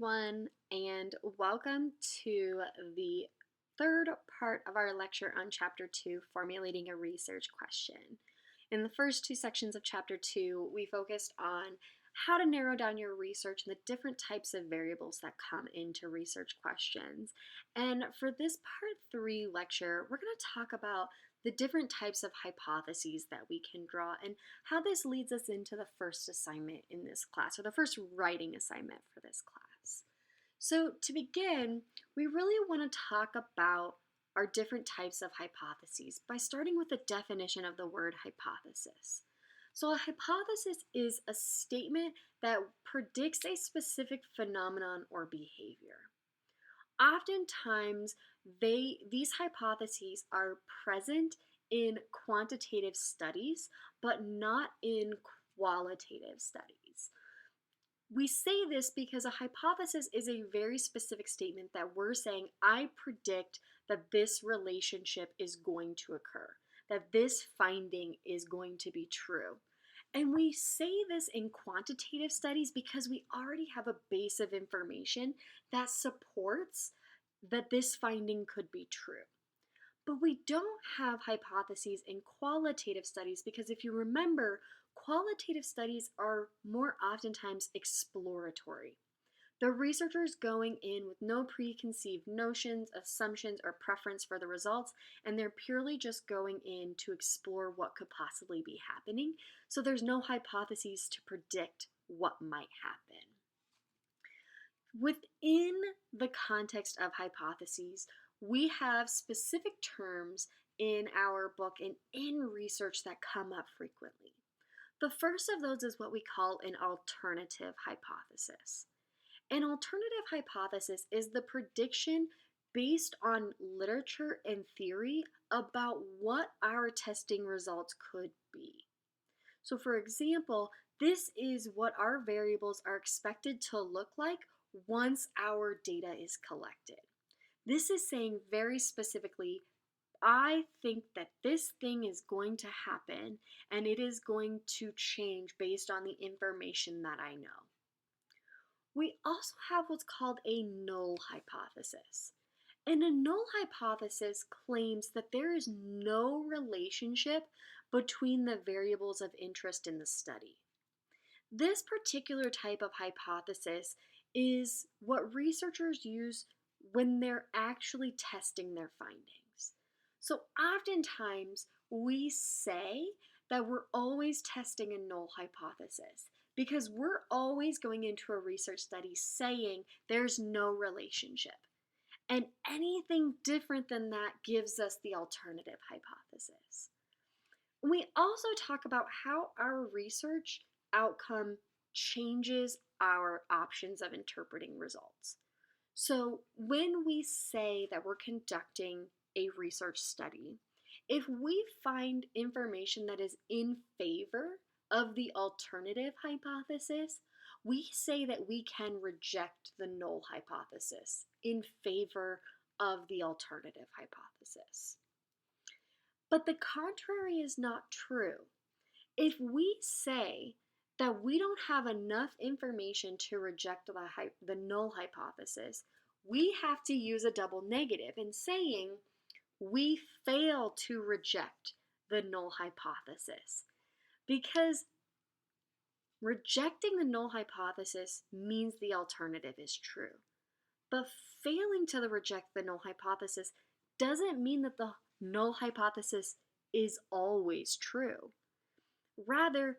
Everyone, and welcome to the third part of our lecture on Chapter 2, Formulating a Research Question. In the first two sections of Chapter 2, we focused on how to narrow down your research and the different types of variables that come into research questions. And for this Part 3 lecture, we're going to talk about the different types of hypotheses that we can draw and how this leads us into the first assignment in this class, or the first writing assignment for this class. So to begin, we really want to talk about our different types of hypotheses by starting with the definition of the word hypothesis. So a hypothesis is a statement that predicts a specific phenomenon or behavior. Oftentimes, these hypotheses are present in quantitative studies, but not in qualitative studies. We say this because a hypothesis is a very specific statement that we're saying, I predict that this relationship is going to occur, that this finding is going to be true. And we say this in quantitative studies because we already have a base of information that supports that this finding could be true. But we don't have hypotheses in qualitative studies because if you remember, qualitative studies are more oftentimes exploratory. The researchers going in with no preconceived notions, assumptions, or preference for the results, and they're purely just going in to explore what could possibly be happening. So there's no hypotheses to predict what might happen. Within the context of hypotheses, we have specific terms in our book and in research that come up frequently. The first of those is what we call an alternative hypothesis. An alternative hypothesis is the prediction based on literature and theory about what our testing results could be. So for example, this is what our variables are expected to look like once our data is collected. This is saying very specifically, I think that this thing is going to happen and it is going to change based on the information that I know. We also have what's called a null hypothesis. And a null hypothesis claims that there is no relationship between the variables of interest in the study. This particular type of hypothesis is what researchers use when they're actually testing their findings. So oftentimes we say that we're always testing a null hypothesis because we're always going into a research study saying there's no relationship. And anything different than that gives us the alternative hypothesis. We also talk about how our research outcome changes our options of interpreting results. So when we say that we're conducting a research study, if we find information that is in favor of the alternative hypothesis, we say that we can reject the null hypothesis in favor of the alternative hypothesis. But the contrary is not true. If we say that we don't have enough information to reject the null hypothesis, we have to use a double negative in saying we fail to reject the null hypothesis. Because rejecting the null hypothesis means the alternative is true. But failing to reject the null hypothesis doesn't mean that the null hypothesis is always true. Rather,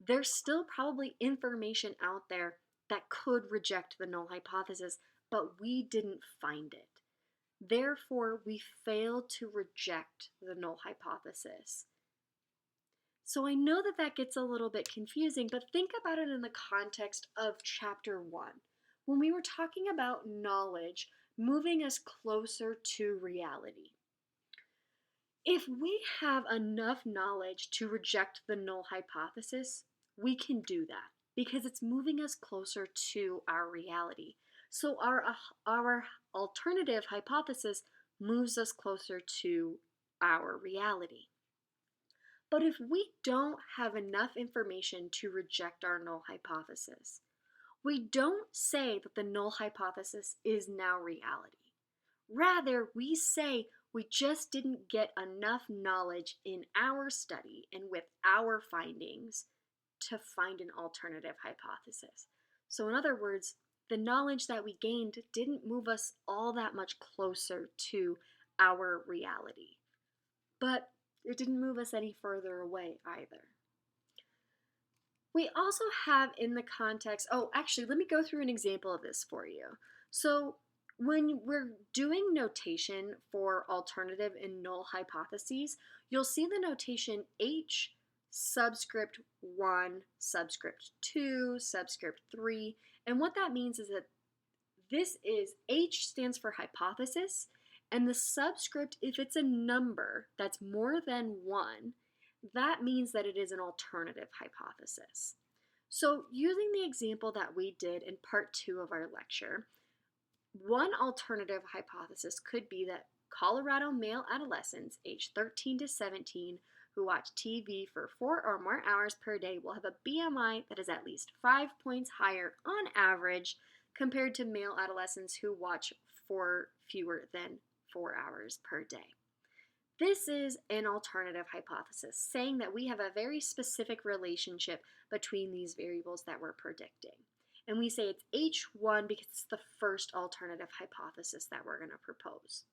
there's still probably information out there that could reject the null hypothesis, but we didn't find it. Therefore, we fail to reject the null hypothesis. So I know that that gets a little bit confusing, but think about it in the context of Chapter 1, when we were talking about knowledge moving us closer to reality. If we have enough knowledge to reject the null hypothesis, we can do that because it's moving us closer to our reality. So our alternative hypothesis moves us closer to our reality. But if we don't have enough information to reject our null hypothesis, We don't say that the null hypothesis is now reality. Rather, we say we just didn't get enough knowledge in our study and with our findings to find an alternative hypothesis. So, in other words, the knowledge that we gained didn't move us all that much closer to our reality. But it didn't move us any further away either. We also have in the context, actually, let me go through an example of this for you. So, when we're doing notation for alternative and null hypotheses, you'll see the notation H subscript 1, subscript 2, subscript 3. And what that means is that this is H stands for hypothesis, and the subscript, if it's a number that's more than 1, that means that it is an alternative hypothesis. So, using the example that we did in part 2 of our lecture, one alternative hypothesis could be that Colorado male adolescents aged 13 to 17 who watch TV for 4 or more hours per day will have a BMI that is at least 5 points higher on average compared to male adolescents who watch for fewer than 4 hours per day. This is an alternative hypothesis, saying that we have a very specific relationship between these variables that we're predicting. And we say it's H1 because it's the first alternative hypothesis that we're going to propose.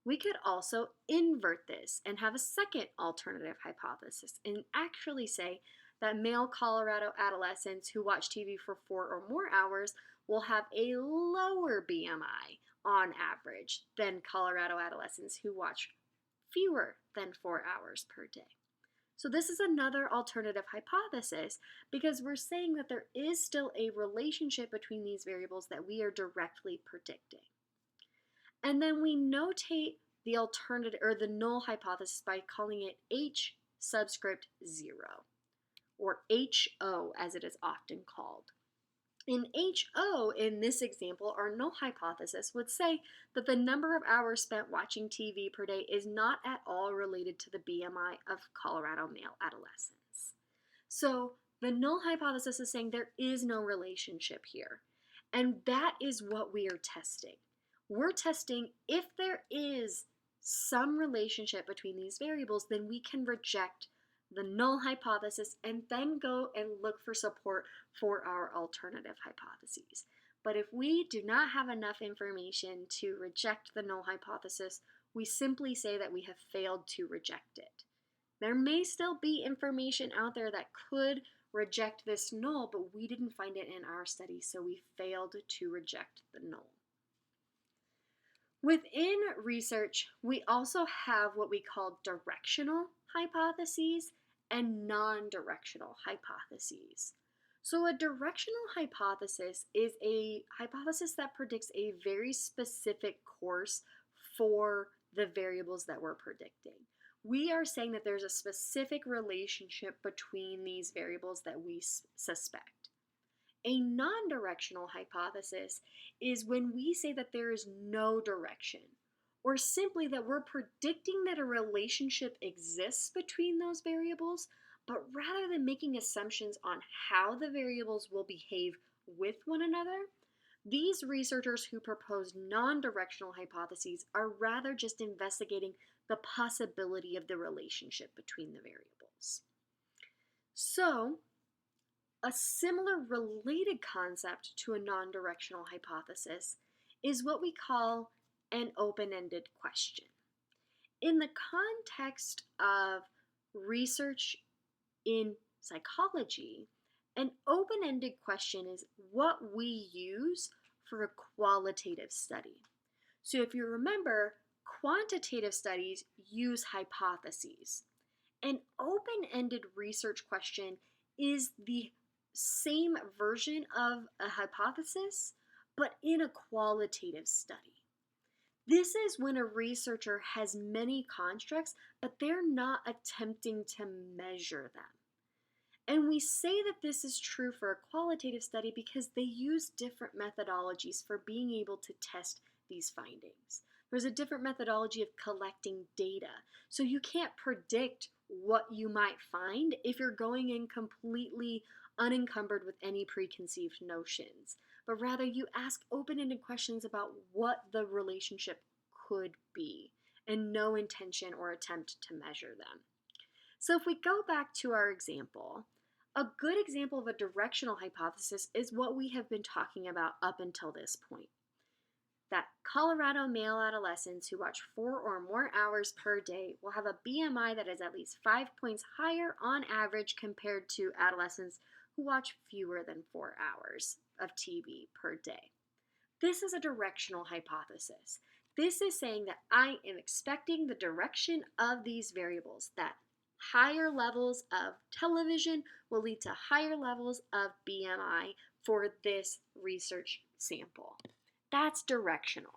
We could also invert this and have a second alternative hypothesis and actually say that male Colorado adolescents who watch TV for 4 or more hours will have a lower BMI on average than Colorado adolescents who watch fewer than 4 hours per day. So this is another alternative hypothesis because we're saying that there is still a relationship between these variables that we are directly predicting. And then we notate the alternative or the null hypothesis by calling it H subscript 0, or HO as it is often called. In HO, in this example, our null hypothesis would say that the number of hours spent watching TV per day is not at all related to the BMI of Colorado male adolescents. So the null hypothesis is saying there is no relationship here. And that is what we are testing. We're testing if there is some relationship between these variables, then we can reject the null hypothesis and then go and look for support for our alternative hypotheses. But if we do not have enough information to reject the null hypothesis, we simply say that we have failed to reject it. There may still be information out there that could reject this null, but we didn't find it in our study, so we failed to reject the null. Within research, we also have what we call directional hypotheses and non-directional hypotheses. So a directional hypothesis is a hypothesis that predicts a very specific course for the variables that we're predicting. We are saying that there's a specific relationship between these variables that we suspect. A non-directional hypothesis is when we say that there is no direction, or simply that we're predicting that a relationship exists between those variables, but rather than making assumptions on how the variables will behave with one another, these researchers who propose non-directional hypotheses are rather just investigating the possibility of the relationship between the variables. So, a similar related concept to a non-directional hypothesis is what we call an open-ended question. In the context of research in psychology, an open-ended question is what we use for a qualitative study. So if you remember, quantitative studies use hypotheses. An open-ended research question is the same version of a hypothesis, but in a qualitative study. This is when a researcher has many constructs, but they're not attempting to measure them. And we say that this is true for a qualitative study because they use different methodologies for being able to test these findings. There's a different methodology of collecting data. So you can't predict what you might find if you're going in completely unencumbered with any preconceived notions, but rather you ask open-ended questions about what the relationship could be, and no intention or attempt to measure them. So if we go back to our example, a good example of a directional hypothesis is what we have been talking about up until this point. That Colorado male adolescents who watch 4 or more hours per day will have a BMI that is at least 5 points higher on average compared to adolescents who watch fewer than 4 hours of TV per day. This is a directional hypothesis. This is saying that I am expecting the direction of these variables, that higher levels of television will lead to higher levels of BMI for this research sample. That's directional.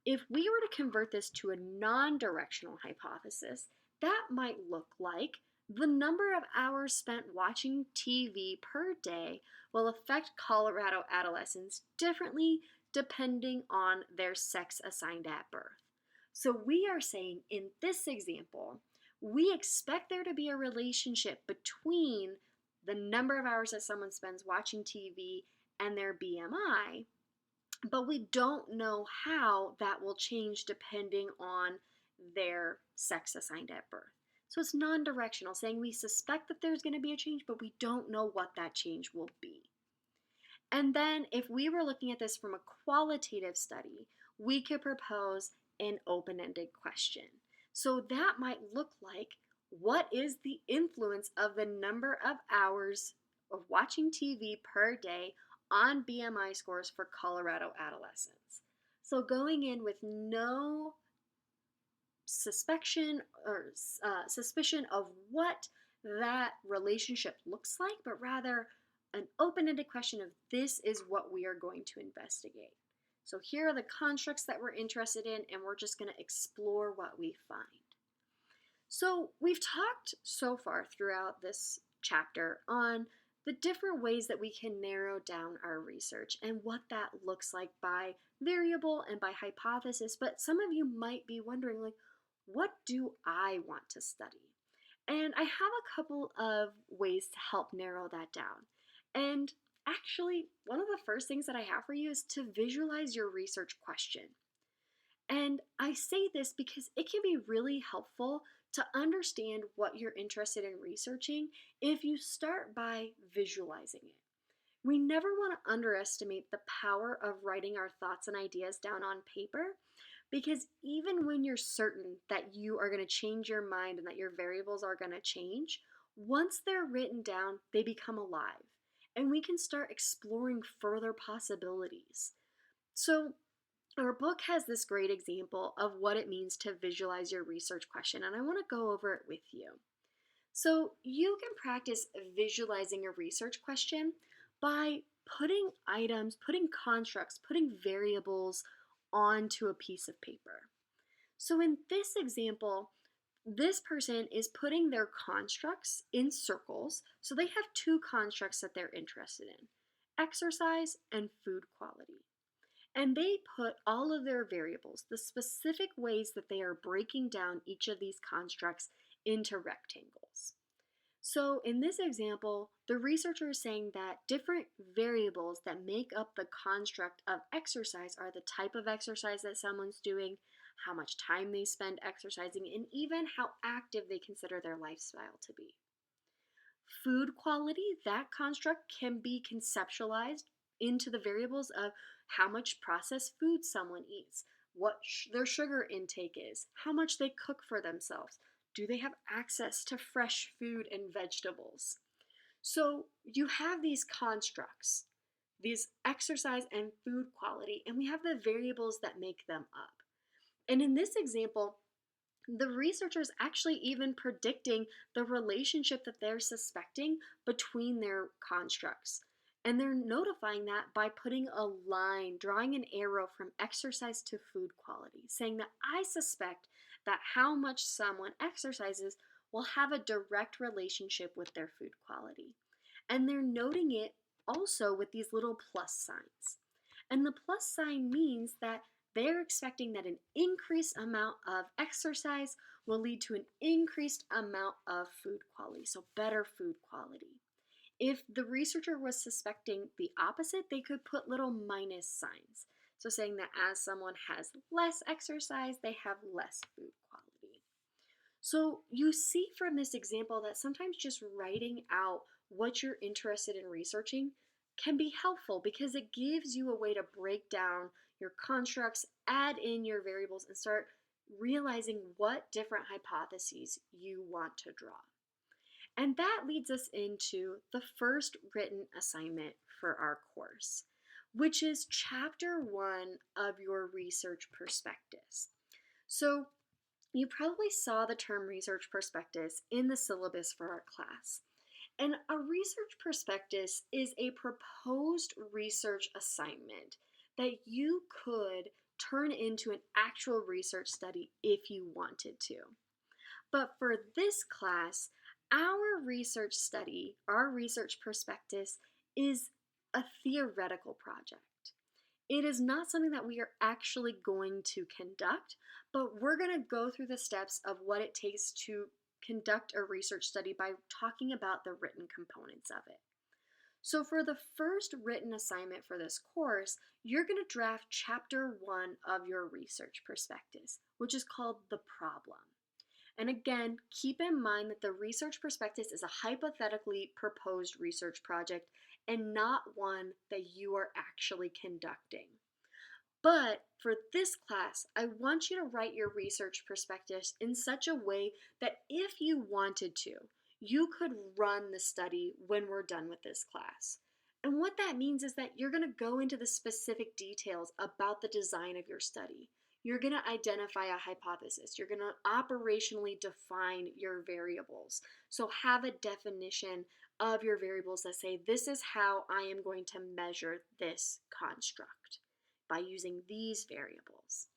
If we were to convert this to a non-directional hypothesis, that might look like the number of hours spent watching TV per day will affect Colorado adolescents differently depending on their sex assigned at birth. So we are saying in this example, we expect there to be a relationship between the number of hours that someone spends watching TV and their BMI, but we don't know how that will change depending on their sex assigned at birth. So it's non-directional, saying we suspect that there's going to be a change, but we don't know what that change will be. And then if we were looking at this from a qualitative study, we could propose an open-ended question. So that might look like, what is the influence of the number of hours of watching TV per day on BMI scores for Colorado adolescents? So going in with no suspicion of what that relationship looks like, but rather an open-ended question of this is what we are going to investigate. So here are the constructs that we're interested in, and we're just going to explore what we find. So we've talked so far throughout this chapter on the different ways that we can narrow down our research and what that looks like by variable and by hypothesis, but some of you might be wondering, like, what do I want to study? And I have a couple of ways to help narrow that down. And actually, one of the first things that I have for you is to visualize your research question. And I say this because it can be really helpful to understand what you're interested in researching if you start by visualizing it. We never want to underestimate the power of writing our thoughts and ideas down on paper, because even when you're certain that you are going to change your mind and that your variables are going to change, once they're written down, they become alive, and we can start exploring further possibilities. So our book has this great example of what it means to visualize your research question, and I want to go over it with you. So you can practice visualizing a research question by putting items, putting constructs, putting variables onto a piece of paper. So in this example, this person is putting their constructs in circles. So they have two constructs that they're interested in: exercise and food quality. And they put all of their variables, the specific ways that they are breaking down each of these constructs, into rectangles. So in this example, the researcher is saying that different variables that make up the construct of exercise are the type of exercise that someone's doing, how much time they spend exercising, and even how active they consider their lifestyle to be. Food quality, that construct can be conceptualized into the variables of how much processed food someone eats, what their sugar intake is, how much they cook for themselves, do they have access to fresh food and vegetables. So you have these constructs, these exercise and food quality, and we have the variables that make them up. And in this example, the researchers actually even predicting the relationship that they're suspecting between their constructs. And they're notifying that by putting a line, drawing an arrow from exercise to food quality, saying that I suspect that how much someone exercises will have a direct relationship with their food quality. And they're noting it also with these little plus signs. And the plus sign means that they're expecting that an increased amount of exercise will lead to an increased amount of food quality, so better food quality. If the researcher was suspecting the opposite, they could put little minus signs. So saying that as someone has less exercise, they have less food quality. So you see from this example that sometimes just writing out what you're interested in researching can be helpful because it gives you a way to break down your constructs, add in your variables, and start realizing what different hypotheses you want to draw. And that leads us into the first written assignment for our course, which is chapter 1 of your research prospectus. So you probably saw the term research prospectus in the syllabus for our class. And a research prospectus is a proposed research assignment that you could turn into an actual research study if you wanted to. But for this class, our research study, our research prospectus, is a theoretical project. It is not something that we are actually going to conduct, but we're going to go through the steps of what it takes to conduct a research study by talking about the written components of it. So for the first written assignment for this course, you're going to draft chapter 1 of your research prospectus, which is called the problem. And again, keep in mind that the research prospectus is a hypothetically proposed research project and not one that you are actually conducting. But for this class, I want you to write your research prospectus in such a way that if you wanted to, you could run the study when we're done with this class. And what that means is that you're going to go into the specific details about the design of your study. You're going to identify a hypothesis. You're going to operationally define your variables. So have a definition of your variables that say, this is how I am going to measure this construct by using these variables.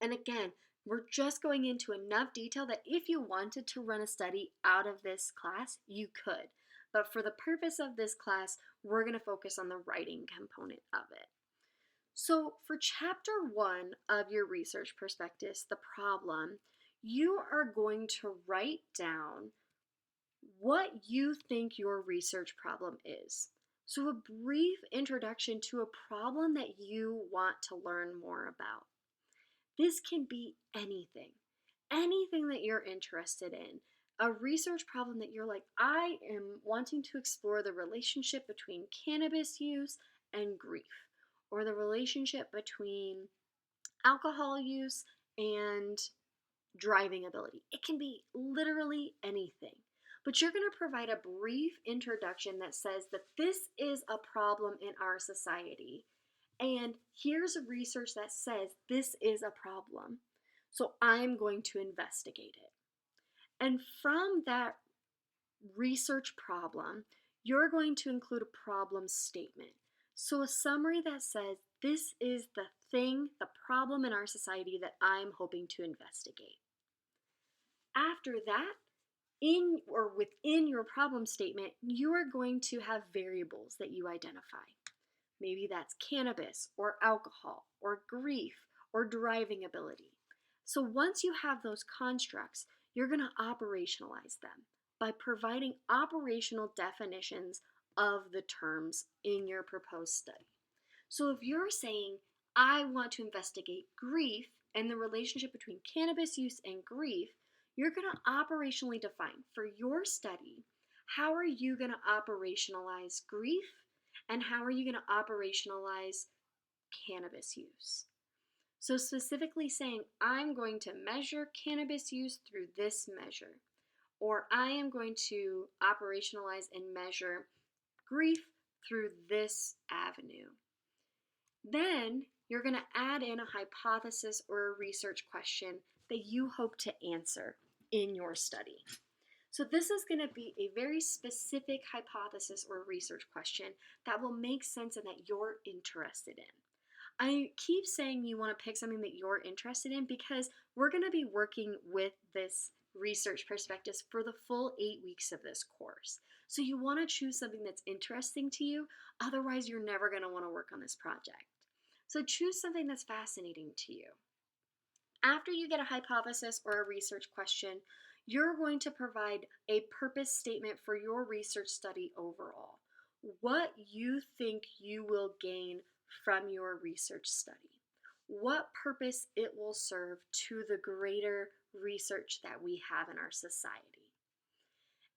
And again, we're just going into enough detail that if you wanted to run a study out of this class, you could. But for the purpose of this class, we're going to focus on the writing component of it. So for chapter 1 of your research prospectus, the problem, you are going to write down what you think your research problem is. So a brief introduction to a problem that you want to learn more about. This can be anything that you're interested in. A research problem that you're like, I am wanting to explore the relationship between cannabis use and grief, or the relationship between alcohol use and driving ability. It can be literally anything. But you're going to provide a brief introduction that says that this is a problem in our society. And here's research that says this is a problem. So I'm going to investigate it. And from that research problem, you're going to include a problem statement. So a summary that says this is the thing, the problem in our society that I'm hoping to investigate. After that, in or within your problem statement, you are going to have variables that you identify. Maybe that's cannabis or alcohol or grief or driving ability. So once you have those constructs, you're going to operationalize them by providing operational definitions of the terms in your proposed study. So if you're saying, I want to investigate grief and the relationship between cannabis use and grief, you're going to operationally define for your study, how are you going to operationalize grief and how are you going to operationalize cannabis use? So specifically saying, I'm going to measure cannabis use through this measure, or I am going to operationalize and measure grief through this avenue. Then you're going to add in a hypothesis or a research question that you hope to answer in your study. So this is going to be a very specific hypothesis or research question that will make sense and that you're interested in. I keep saying you want to pick something that you're interested in because we're going to be working with this research prospectus for the full 8 weeks of this course. So you want to choose something that's interesting to you, otherwise you're never going to want to work on this project. So choose something that's fascinating to you. After you get a hypothesis or a research question, you're going to provide a purpose statement for your research study overall. What you think you will gain from your research study. What purpose it will serve to the greater research that we have in our society.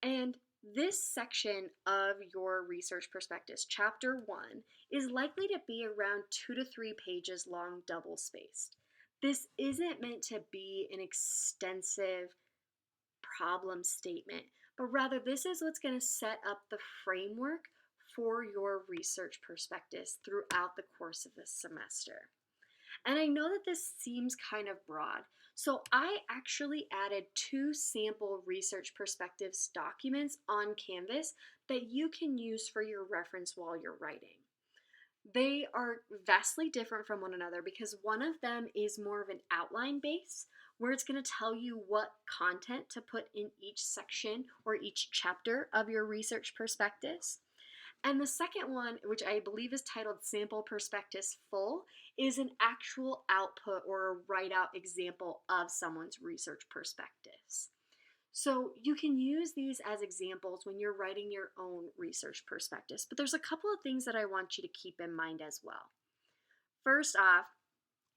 And this section of your research prospectus, chapter 1, is likely to be around 2 to 3 pages long, double spaced. This isn't meant to be an extensive problem statement, but rather this is what's going to set up the framework for your research prospectus throughout the course of this semester. And I know that this seems kind of broad, so I actually added 2 sample research perspectives documents on Canvas that you can use for your reference while you're writing. They are vastly different from one another because one of them is more of an outline base where it's going to tell you what content to put in each section or each chapter of your research prospectus. And the second one, which I believe is titled Sample Prospectus Full, is an actual output or a write-out example of someone's research prospectus. So you can use these as examples when you're writing your own research prospectus, but there's a couple of things that I want you to keep in mind as well. First off,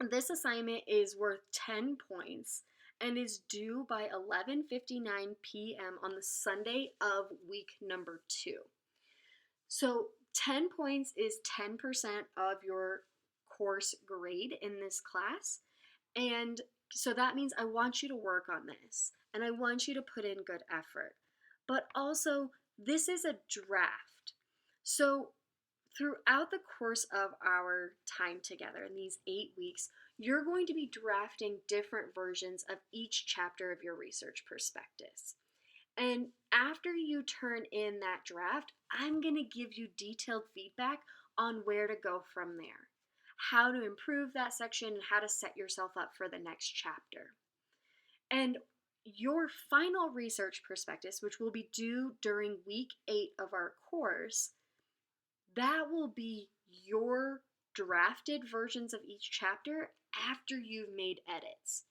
this assignment is worth 10 points and is due by 11:59 p.m. on the Sunday of week number 2. So 10 points is 10% of your course grade in this class. And so that means I want you to work on this and I want you to put in good effort. But also, this is a draft. So throughout the course of our time together in these 8 weeks, you're going to be drafting different versions of each chapter of your research prospectus. And after you turn in that draft, I'm going to give you detailed feedback on where to go from there, how to improve that section, and how to set yourself up for the next chapter. And your final research prospectus, which will be due during week 8 of our course, that will be your drafted versions of each chapter after you've made edits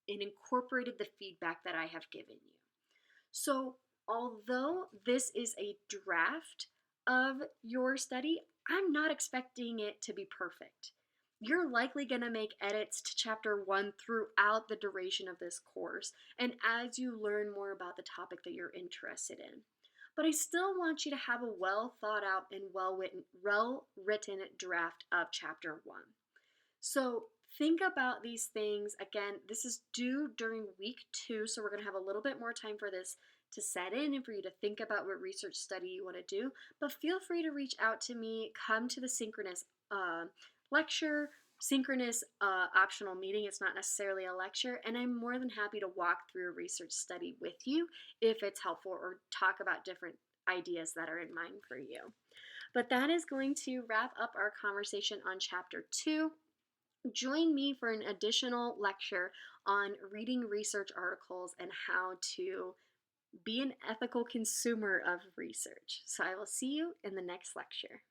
and incorporated the feedback that I have given you. So although this is a draft of your study, I'm not expecting it to be perfect. You're likely going to make edits to chapter 1 throughout the duration of this course and as you learn more about the topic that you're interested in. But I still want you to have a well thought out and well written draft of chapter 1. So think about these things. Again, this is due during week 2, so we're going to have a little bit more time for this to set in and for you to think about what research study you want to do. But feel free to reach out to me, come to the synchronous lecture, synchronous optional meeting. It's not necessarily a lecture, and I'm more than happy to walk through a research study with you if it's helpful or talk about different ideas that are in mind for you. But that is going to wrap up our conversation on chapter 2. Join me for an additional lecture on reading research articles and how to be an ethical consumer of research. So I will see you in the next lecture.